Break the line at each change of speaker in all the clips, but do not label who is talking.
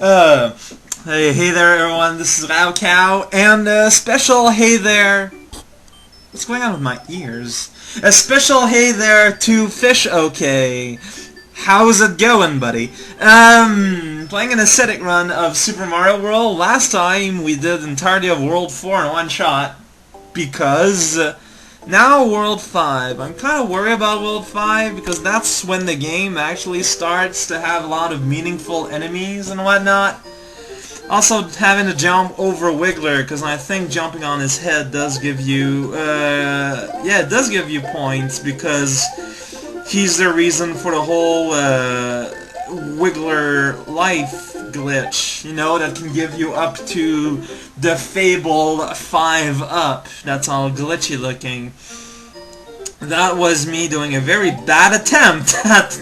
Uh, hey there everyone, this is Rao Cow, and a special hey there... What's going on with my ears? A special hey there to Fish OK. How's it going, buddy? Playing an ascetic run of Super Mario World. Last time we did the entirety of World 4 in one shot, because... now World 5. I'm kind of worried about World 5 because that's when the game actually starts to have a lot of meaningful enemies and whatnot. Also having to jump over Wiggler, because I think jumping on his head does give you, yeah, it does give you points, because he's the reason for the whole Wiggler life glitch, you know, that can give you up to the fabled 5 up. That's all glitchy looking. That was me doing a very bad attempt at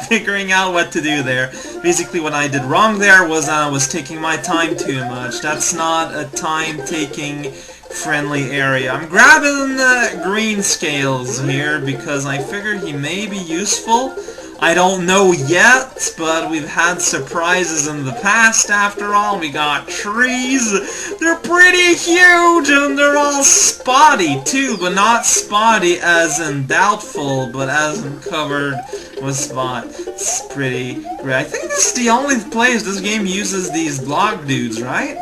figuring out what to do there. Basically what I did wrong there was I was taking my time too much. That's not a time-taking friendly area. I'm grabbing green scales here because I figure he may be useful. I don't know yet, but we've had surprises in the past after all. We got trees. They're pretty huge and they're all spotty too, but not spotty as in doubtful, but as in covered with spot. It's pretty great. I think this is the only place this game uses these block dudes, right?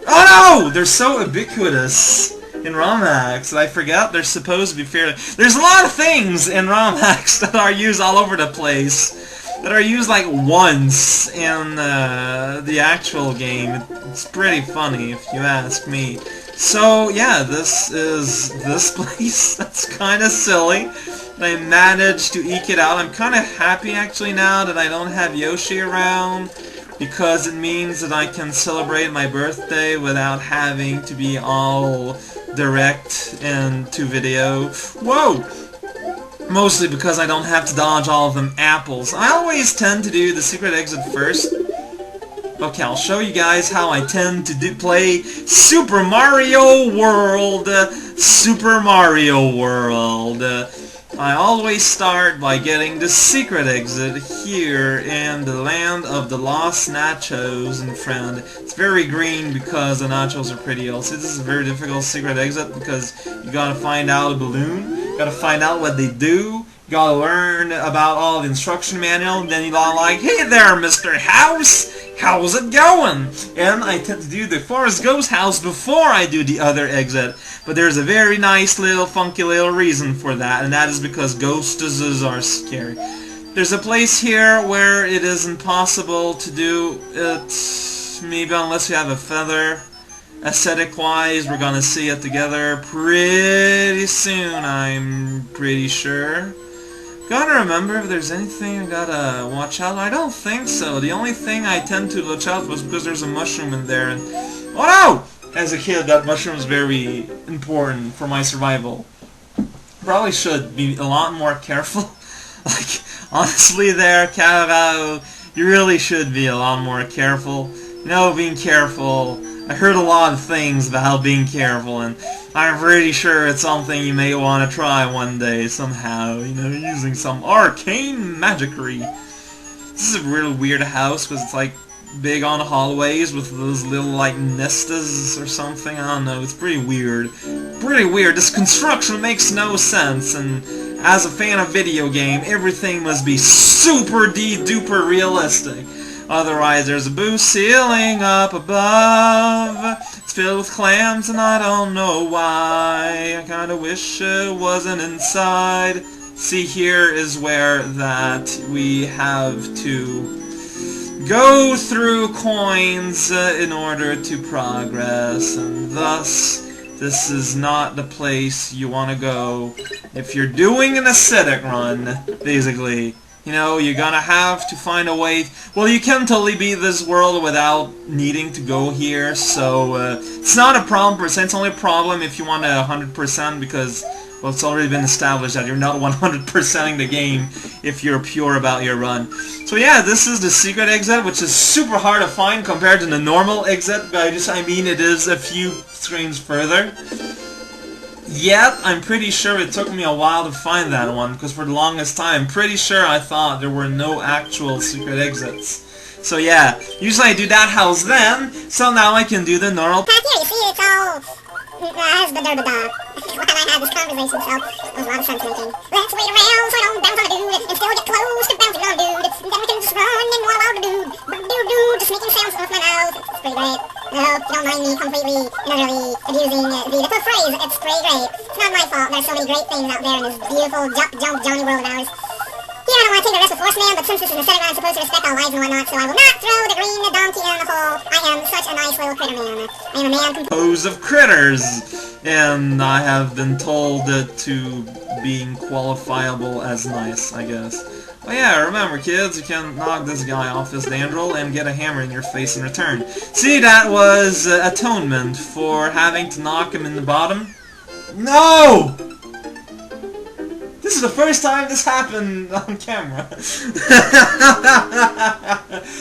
Oh no! They're so ubiquitous in ROM hacks that I forgot they're supposed to be fairly... There's a lot of things in ROM hacks that are used all over the place, that are used like once in the actual game. It's pretty funny if you ask me. So yeah, this is this place. That's kind of silly. I managed to eke it out. I'm kind of happy actually now that I don't have Yoshi around, because it means that I can celebrate my birthday without having to be all direct into video. Whoa! Mostly because I don't have to dodge all of them apples. I always tend to do the secret exit first. Okay, I'll show you guys how I tend to play Super Mario World. Super Mario World. I always start by getting the secret exit here in the land of the lost nachos in front. It's very green because the nachos are pretty old. See, this is a very difficult secret exit because you gotta find out a balloon, you gotta find out what they do, you gotta learn about all the instruction manual, and then you gotta like, hey there, Mr. House! How's it going? And I tend to do the Forest Ghost House before I do the other exit. But there's a very nice little funky little reason for that, and that is because ghostesses are scary. There's a place here where it is impossible to do it, maybe unless you have a feather. Aesthetic-wise, we're gonna see it together pretty soon, I'm pretty sure. Gotta remember if there's anything I gotta watch out. I don't think so. The only thing I tend to watch out was because there's a mushroom in there. And oh no! As a kid, that mushroom was very important for my survival. Probably should be a lot more careful. Like, honestly there, Carao, you really should be a lot more careful. You know, being careful. I heard a lot of things about being careful, and I'm pretty sure it's something you may want to try one day somehow, you know, using some arcane magicry. This is a really weird house, because it's like big on hallways with those little like nestas or something. I don't know, it's pretty weird. Pretty weird. This construction makes no sense, and as a fan of video game, everything must be super duper realistic. Otherwise, there's a blue ceiling up above. It's filled with clams, and I don't know why. I kinda wish it wasn't inside. See, here is where that we have to go through coins in order to progress, and thus, this is not the place you want to go if you're doing an ascetic run, basically. You know, you're gonna have to find a way... Well, you can totally beat this world without needing to go here, so it's not a problem per se. It's only a problem if you want to 100% because, well, it's already been established that you're not 100%ing the game if you're pure about your run. So yeah, this is the secret exit, which is super hard to find compared to the normal exit, but I mean it is a few screens further. Yet, I'm pretty sure it took me a while to find that one, because for the longest time, I'm pretty sure I thought there were no actual secret exits. So yeah, usually I do that house then, so now I can do the normal
Path here, you see, it's all... has the da-da-da. When I had this conversation, so it was a lot of sense making. Let's wait around so I don't bounce on a dude, and still get close to bouncing on a dude. And then we can just run and wall out a dude. Dude, just making sounds with my mouth. It's pretty great. No, you don't mind me completely and utterly abusing the phrase. It's pretty great. It's not my fault. There's so many great things out there in this beautiful jump Johnny world of ours. Yeah, I don't want to take the rest with Force Man, but since this is a Senate, I'm supposed to respect all lives and whatnot, so I will not throw the green donkey in the hole. I am such a nice little critter man. I am a man
composed of critters, and I have been told to being qualifiable as nice, I guess. But yeah, remember kids, you can knock this guy off his dandrel and get a hammer in your face in return. See, that was atonement for having to knock him in the bottom. No! This is the first time this happened on camera.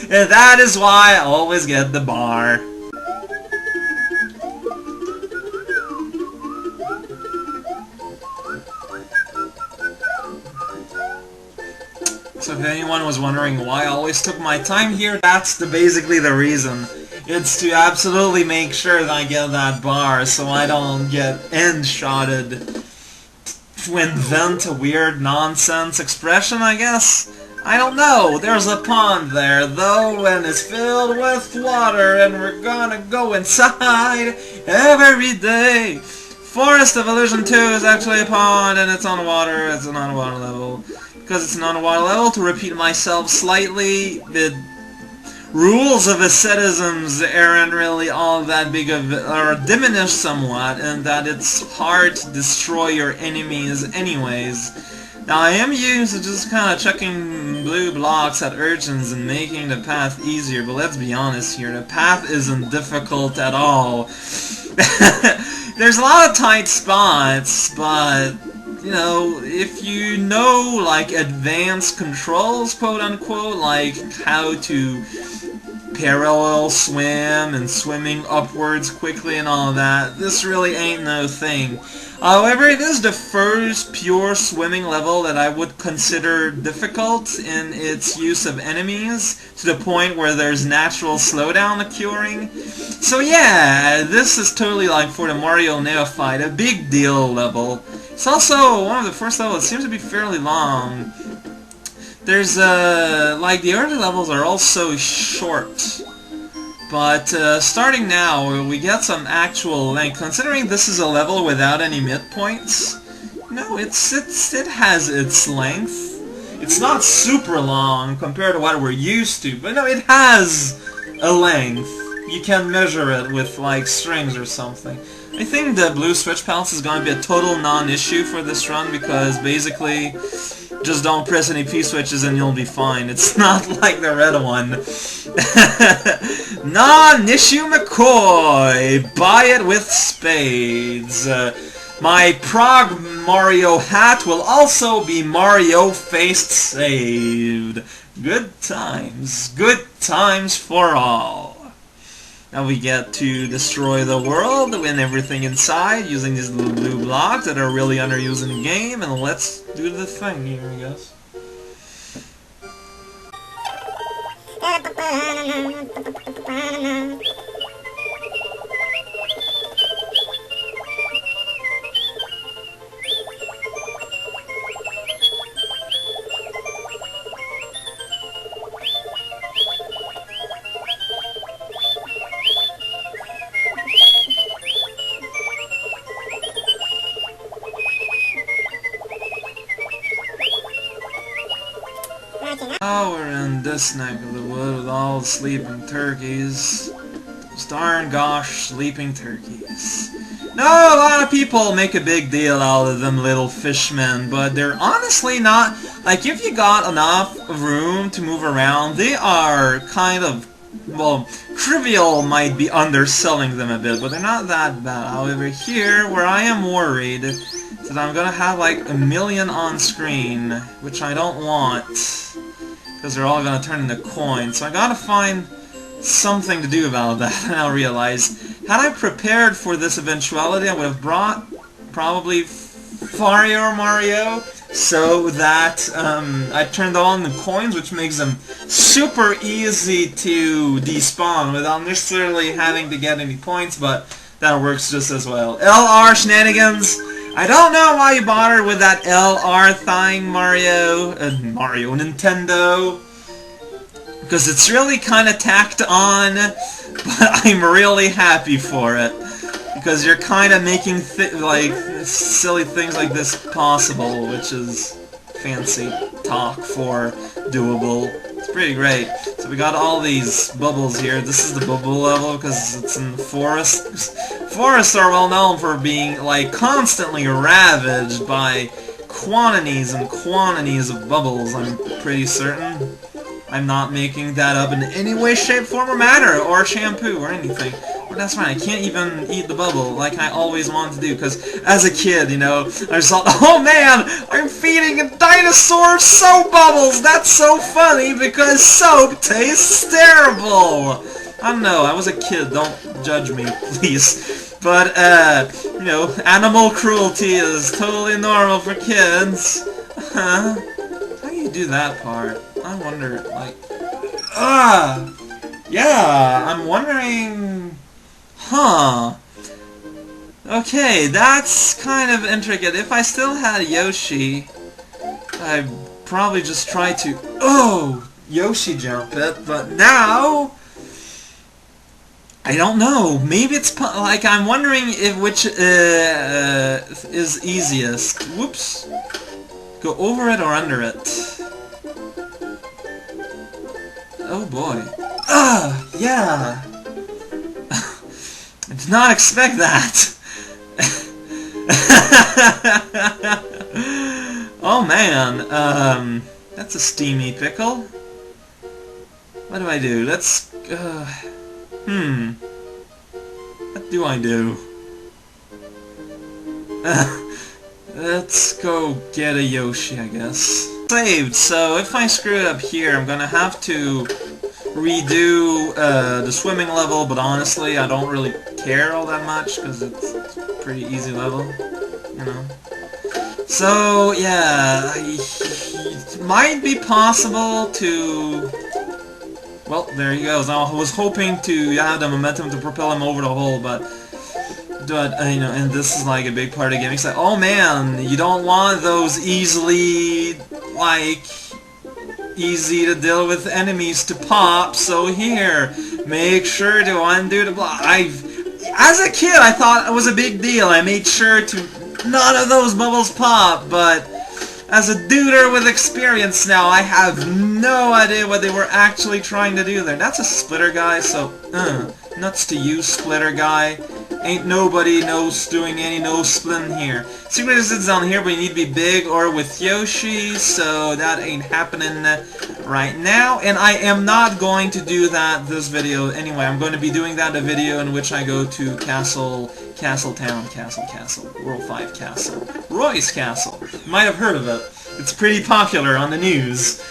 And that is why I always get the bar. So if anyone was wondering why I always took my time here, that's basically the reason. It's to absolutely make sure that I get that bar so I don't get end-shotted. To invent a weird nonsense expression, I guess? I don't know. There's a pond there, though, and it's filled with water, and we're gonna go inside every day. Forest of Illusion 2 is actually a pond, and it's on water. It's not a water level. Because it's not a water level, to repeat myself slightly, the rules of asceticism aren't really all that big of, or diminished somewhat, and that it's hard to destroy your enemies anyways. Now I am used to just kind of chucking blue blocks at urchins and making the path easier, but let's be honest here, the path isn't difficult at all. There's a lot of tight spots, but you know, if you know, like, advanced controls, quote-unquote, like how to parallel swim and swimming upwards quickly and all that, this really ain't no thing. However, it is the first pure swimming level that I would consider difficult in its use of enemies, to the point where there's natural slowdown occurring. So yeah, this is totally, like, for the Mario Neophyte, a big deal level. It's also one of the first levels that seems to be fairly long. There's, like, the early levels are also short. But, starting now, we get some actual length. Considering this is a level without any midpoints, no, it has its length. It's not super long compared to what we're used to, but no, it has a length. You can measure it with, like, strings or something. I think the blue switch palace is going to be a total non-issue for this run, because basically, just don't press any P-switches and you'll be fine. It's not like the red one. Non-issue McCoy! Buy it with spades. My Prague Mario hat will also be Mario-faced saved. Good times for all. Now we get to destroy the world, win everything inside, using these little blue blocks that are really underused in the game, and let's do the thing here, I guess. Now we're in this neck of the wood with all the sleeping turkeys. Those darn gosh sleeping turkeys. No, a lot of people make a big deal out of them little fishmen, but they're honestly not, like, if you got enough room to move around, they are kind of, well, trivial might be underselling them a bit, but they're not that bad. However, here, where I am worried, is that I'm gonna have like a million on screen, which I don't want, because they're all gonna turn into coins, so I gotta find something to do about that. And I'll realize, had I prepared for this eventuality, I would have brought probably Mario, so that I turned on the coins, which makes them super easy to despawn without necessarily having to get any points, but that works just as well. LR shenanigans. I don't know why you bothered with that LR thing, Nintendo. Because it's really kind of tacked on, but I'm really happy for it. Because you're kind of making like silly things like this possible, which is fancy talk for doable. It's pretty great. So we got all these bubbles here. This is the bubble level because it's in the forest. Forests are well known for being like constantly ravaged by quantities and quantities of bubbles, I'm pretty certain. I'm not making that up in any way, shape, form, or matter, or shampoo, or anything. But that's fine, I can't even eat the bubble like I always wanted to do, because as a kid, you know, I just thought, oh man, I'm feeding a dinosaur soap bubbles! That's so funny, because soap tastes terrible! I don't know, I was a kid, don't judge me, please. But, you know, animal cruelty is totally normal for kids. How do you do that part? I wonder, like... Yeah, I'm wondering... Huh. Okay, that's kind of intricate. If I still had Yoshi, I'd probably just try to... Oh! Yoshi jump it, but now... I don't know. Maybe it's like I'm wondering if which is easiest. Whoops. Go over it or under it. Oh boy. Yeah. I did not expect that. Oh man. That's a steamy pickle. What do I do? Let's. What do I do? Let's go get a Yoshi, I guess. Saved, so if I screw it up here, I'm gonna have to redo the swimming level, but honestly, I don't really care all that much, because it's a pretty easy level, you know. So, yeah, it might be possible to... Well, there he goes. I was hoping to have the momentum to propel him over the hole, but you know, and this is like a big part of the game. It's like, oh man, you don't want those easy to deal with enemies to pop, so here, make sure to undo the block. As a kid, I thought it was a big deal. I made sure to none of those bubbles pop, but as a duder with experience now, I have no idea what they were actually trying to do there. That's a splitter guy, so, nuts to you, splitter guy. Ain't nobody doing any no-splitting here. Secret is down here, but you need to be big or with Yoshi, so that ain't happening right now. And I am not going to do that this video anyway. I'm going to be doing that in a video in which I go to Castle Town, World 5 Castle. Roy's Castle. You might have heard of it. It's pretty popular on the news.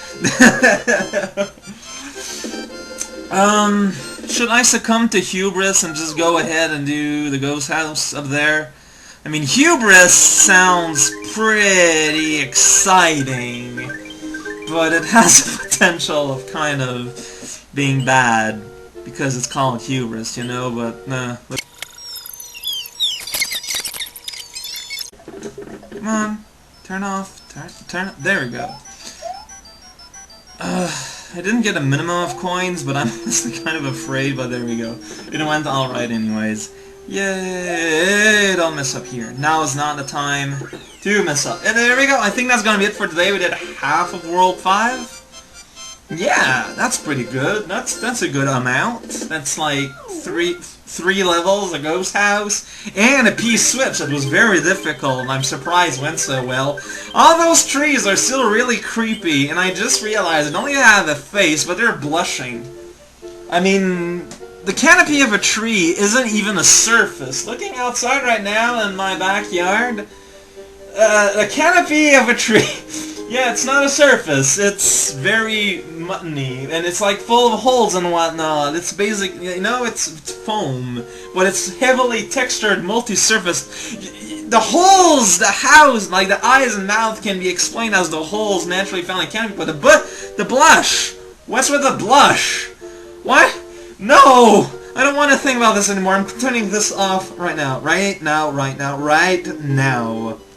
Should I succumb to hubris and just go ahead and do the ghost house up there? I mean, hubris sounds pretty exciting, but it has the potential of kind of being bad because it's called hubris, you know, but nah. Come on, turn off, turn, there we go. I didn't get a minimum of coins, but I'm honestly kind of afraid, but there we go. It went alright anyways. Yay! Don't mess up here. Now is not the time to mess up. And there we go. I think that's gonna be it for today. We did half of World 5. Yeah, that's pretty good. That's a good amount. That's like three levels, a ghost house, and a P-switch that was very difficult, and I'm surprised went so well. All those trees are still really creepy, and I just realized they don't even have a face, but they're blushing. I mean, the canopy of a tree isn't even a surface. Looking outside right now in my backyard, the canopy of a tree... Yeah, it's not a surface. It's very muttony, and it's like full of holes and whatnot. It's basic, you know, it's foam, but it's heavily textured, multi-surface. the holes, the house, like the eyes and mouth can be explained as the holes naturally found in canopy, but the blush, what's with the blush? What? No! I don't want to think about this anymore. I'm turning this off right now. Right now.